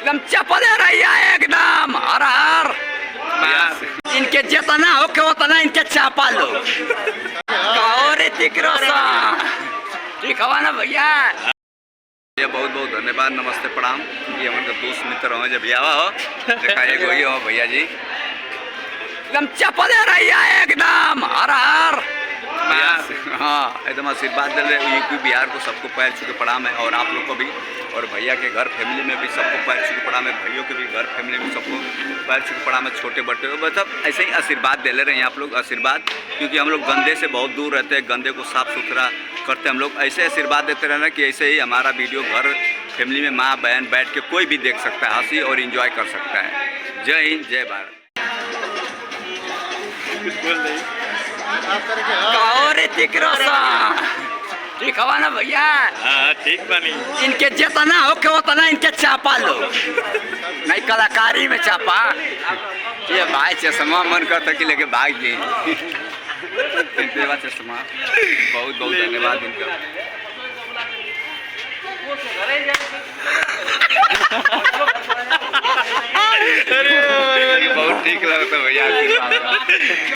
एकदम चपले रहिया एकदम हर हर इनके जितना हो के उतना इनके चापा लो ऋतिक रोशन ठीक हवा ना भैया। ये बहुत बहुत धन्यवाद, नमस्ते प्रणाम। ये हमारे दोस्त मित्र हो जब आवा हो देखा एक वही हो भैया जी एकदम चपले रहिया एकदम हर हर हाँ एकदम आशीर्वाद दे रहे यूपी बिहार को सबको पैर छू के प्रणाम है और आप लोग को भी और भैया के घर फैमिली में भी सबको पैर छू के प्रणाम है, भाइयों के भी घर फैमिली में सबको पैर छू के प्रणाम है, छोटे बड़े मतलब ऐसे ही आशीर्वाद दे ले रहे हैं आप लोग आशीर्वाद, क्योंकि हम लोग गंदे से बहुत दूर रहते हैं, गंदे को साफ सुथरा करते हैं हम लोग। ऐसे आशीर्वाद देते रहना कि ऐसे ही हमारा वीडियो घर फैमिली में माँ बहन बैठ के कोई भी देख सकता है, हंसी और इंजॉय कर सकता है। जय हिंद जय भारत। ऋतिक रोशन ठीक हवा ना भैया। ठीक बनी इनके जितना हो के उतना इनके चापा लो नहीं कलाकारी में चापा। ये भाई चश्मा मन करता कि लेके भाग जी चश्मा बहुत बहुत धन्यवाद इनका। बहुत ठीक लगता भैया।